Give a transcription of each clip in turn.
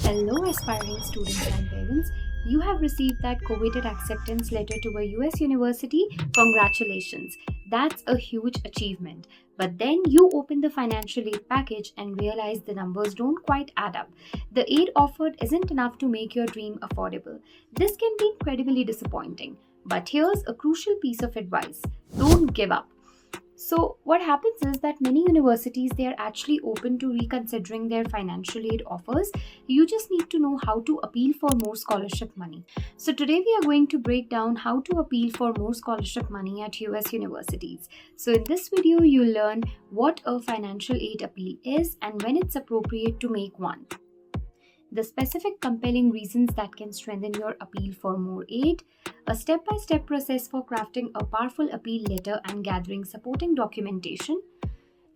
Hello, aspiring students and parents. You have received that coveted acceptance letter to a US university. Congratulations. That's a huge achievement. But then you open the financial aid package and realize the numbers don't quite add up. The aid offered isn't enough to make your dream affordable. This can be incredibly disappointing. But here's a crucial piece of advice: don't give up. So what happens is that many universities, they are actually open to reconsidering their financial aid offers. You just need to know how to appeal for more scholarship money. So today we are going to break down how to appeal for more scholarship money at US universities. So in this video you'll learn what a financial aid appeal is and when it's appropriate to make one, the specific compelling reasons that can strengthen your appeal for more aid, a step-by-step process for crafting a powerful appeal letter and gathering supporting documentation,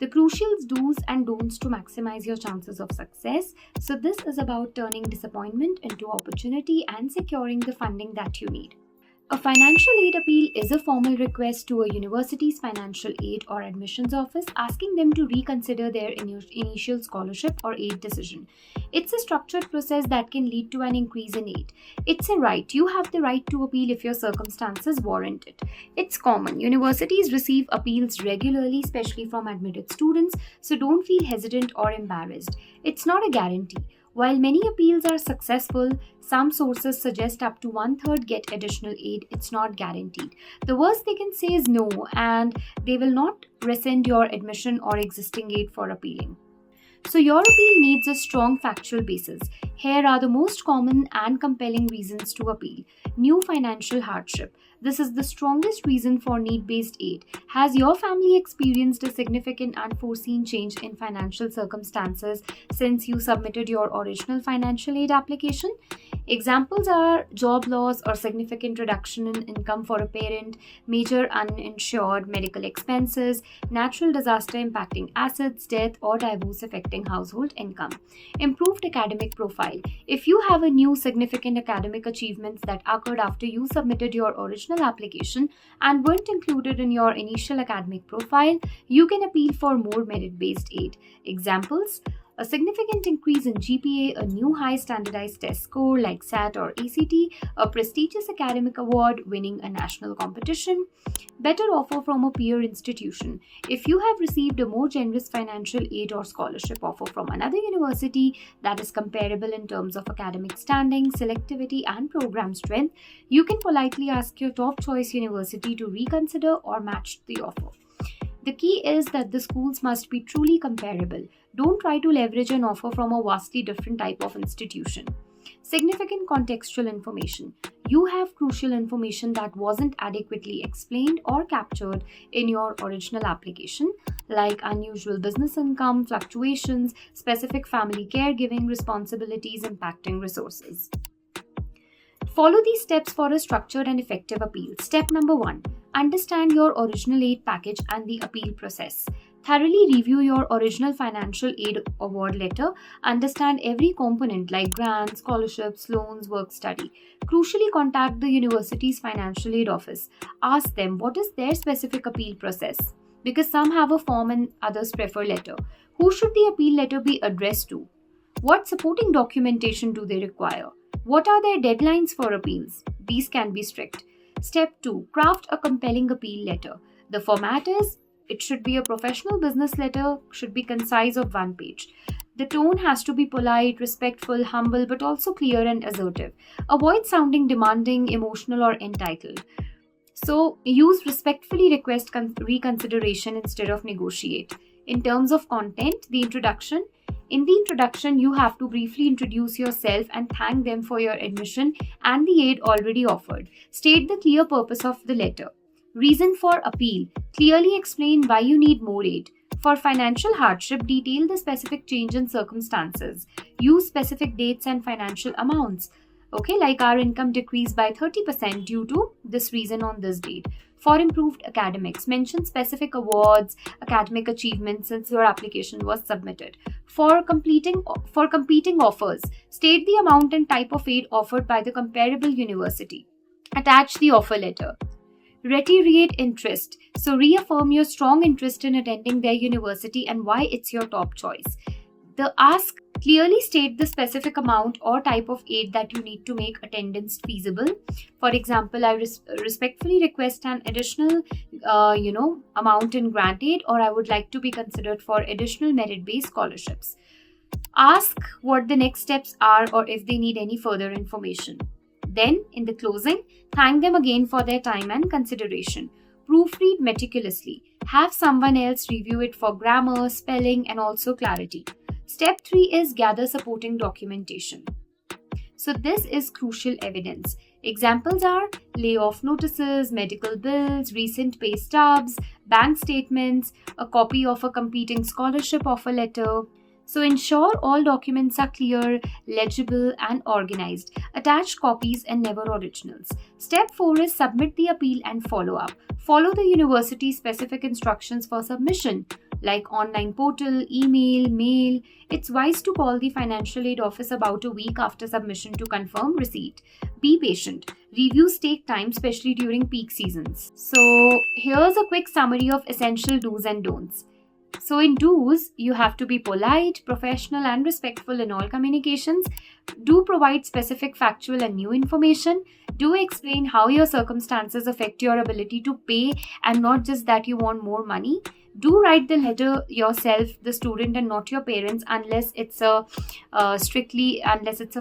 the crucial do's and don'ts to maximize your chances of success. So this is about turning disappointment into opportunity and securing the funding that you need. A financial aid appeal is a formal request to a university's financial aid or admissions office asking them to reconsider their initial scholarship or aid decision. It's a structured process that can lead to an increase in aid. It's a right. You have the right to appeal if your circumstances warrant it. It's common. Universities receive appeals regularly, especially from admitted students, so don't feel hesitant or embarrassed. It's not a guarantee. While many appeals are successful, some sources suggest up to one-third get additional aid. It's not guaranteed. The worst they can say is no, and they will not rescind your admission or existing aid for appealing. So your appeal needs a strong factual basis. Here are the most common and compelling reasons to appeal. New financial hardship. This is the strongest reason for need-based aid. Has your family experienced a significant unforeseen change in financial circumstances since you submitted your original financial aid application? Examples are job loss or significant reduction in income for a parent, major uninsured medical expenses, natural disaster impacting assets, death, or divorce affecting household income. Improved academic profile. If you have a new significant academic achievements that occurred after you submitted your original application and weren't included in your initial academic profile, you can appeal for more merit-based aid. Examples: a significant increase in GPA, a new high standardized test score like SAT or ACT, a prestigious academic award, winning a national competition, better offer from a peer institution. If you have received a more generous financial aid or scholarship offer from another university that is comparable in terms of academic standing, selectivity, and program strength, you can politely ask your top choice university to reconsider or match the offer. The key is that the schools must be truly comparable. Don't try to leverage an offer from a vastly different type of institution. Significant contextual information. You have crucial information that wasn't adequately explained or captured in your original application, like unusual business income, fluctuations, specific family caregiving responsibilities impacting resources. Follow these steps for a structured and effective appeal. Step number 1. Understand your original aid package and the appeal process. Thoroughly review your original financial aid award letter. Understand every component like grants, scholarships, loans, work study. Crucially, contact the university's financial aid office. Ask them what is their specific appeal process, because some have a form and others prefer letter. Who should the appeal letter be addressed to? What supporting documentation do they require? What are their deadlines for appeals? These can be strict. Step 2. Craft a compelling appeal letter. The format is, it should be a professional business letter, should be concise of one page. The tone has to be polite, respectful, humble, but also clear and assertive. Avoid sounding demanding, emotional, or entitled. So use respectfully request reconsideration instead of negotiate. In terms of content, the introduction. In the introduction, you have to briefly introduce yourself and thank them for your admission and the aid already offered. State the clear purpose of the letter. Reason for appeal. Clearly explain why you need more aid. For financial hardship, detail the specific change in circumstances. Use specific dates and financial amounts. Like our income decreased by 30% due to this reason on this date. For improved academics, mention specific awards, academic achievements since your application was submitted. For competing offers, state the amount and type of aid offered by the comparable university. Attach the offer letter. Reiterate interest. So reaffirm your strong interest in attending their university and why it's your top choice. The ask Clearly state the specific amount or type of aid that you need to make attendance feasible. For example, I respectfully request an additional, amount in grant aid, or I would like to be considered for additional merit-based scholarships. Ask what the next steps are or if they need any further information. Then, in the closing, thank them again for their time and consideration. Proofread meticulously. Have someone else review it for grammar, spelling, and also clarity. Step 3 is gather supporting documentation. So this is crucial evidence. Examples are layoff notices, medical bills, recent pay stubs, bank statements, a copy of a competing scholarship offer letter. So ensure all documents are clear, legible, and organized. Attach copies and never originals. Step 4 is submit the appeal and follow up. Follow the university specific instructions for submission, like online portal, email, mail. It's wise to call the financial aid office about a week after submission to confirm receipt. Be patient. Reviews take time, especially during peak seasons. So here's a quick summary of essential do's and don'ts. So in do's, you have to be polite, professional, and respectful in all communications. Do provide specific factual and new information. Do explain how your circumstances affect your ability to pay and not just that you want more money. Do write the letter yourself, the student, and not your parents, unless it's a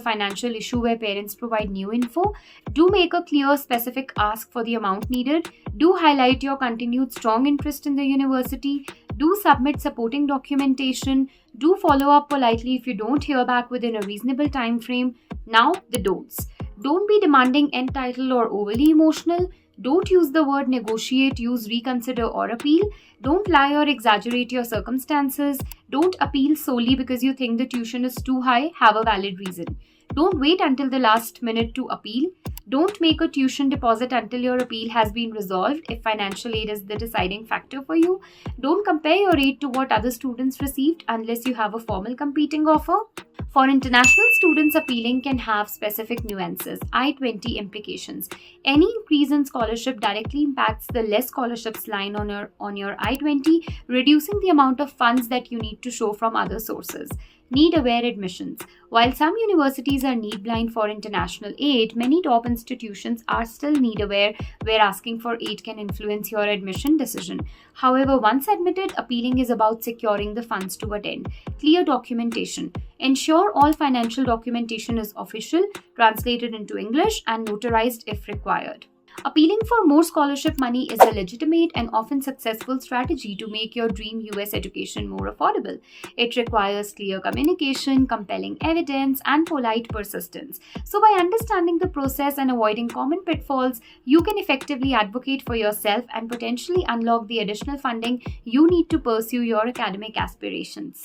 financial issue where parents provide new info. Do make a clear, specific ask for the amount needed. Do highlight your continued strong interest in the university. Do submit supporting documentation. Do follow up politely if you don't hear back within a reasonable time frame. Now, the don'ts. Don't be demanding, entitled, or overly emotional. Don't use the word negotiate, use reconsider or appeal. Don't lie or exaggerate your circumstances. Don't appeal solely because you think the tuition is too high. Have a valid reason. Don't wait until the last minute to appeal. Don't make a tuition deposit until your appeal has been resolved if financial aid is the deciding factor for you. Don't compare your aid to what other students received unless you have a formal competing offer. For international students, appealing can have specific nuances, I-20 implications. Any increase in scholarship directly impacts the less scholarships line on your I-20, reducing the amount of funds that you need to show from other sources. Need-aware admissions. While some universities are need-blind for international aid, many top institutions are still need-aware, where asking for aid can influence your admission decision. However, once admitted, appealing is about securing the funds to attend. Clear documentation. Ensure all financial documentation is official, translated into English, and notarized if required. Appealing for more scholarship money is a legitimate and often successful strategy to make your dream US education more affordable. It requires clear communication, compelling evidence, and polite persistence. So by understanding the process and avoiding common pitfalls, you can effectively advocate for yourself and potentially unlock the additional funding you need to pursue your academic aspirations.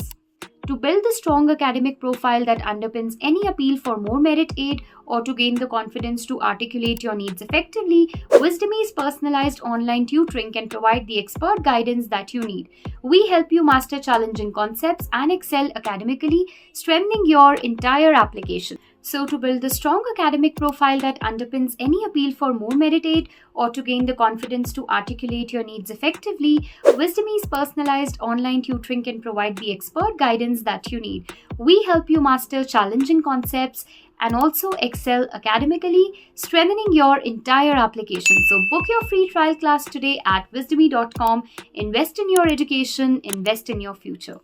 To build the strong academic profile that underpins any appeal for more merit aid or to gain the confidence to articulate your needs effectively, Wizdomi's personalized online tutoring can provide the expert guidance that you need. We help you master challenging concepts and excel academically, strengthening your entire application. So to build the strong academic profile that underpins any appeal for more merit aid or to gain the confidence to articulate your needs effectively, Wizdomi's personalized online tutoring can provide the expert guidance that you need. We help you master challenging concepts and also excel academically, strengthening your entire application. So book your free trial class today at wizdomi.com. Invest in your education, invest in your future.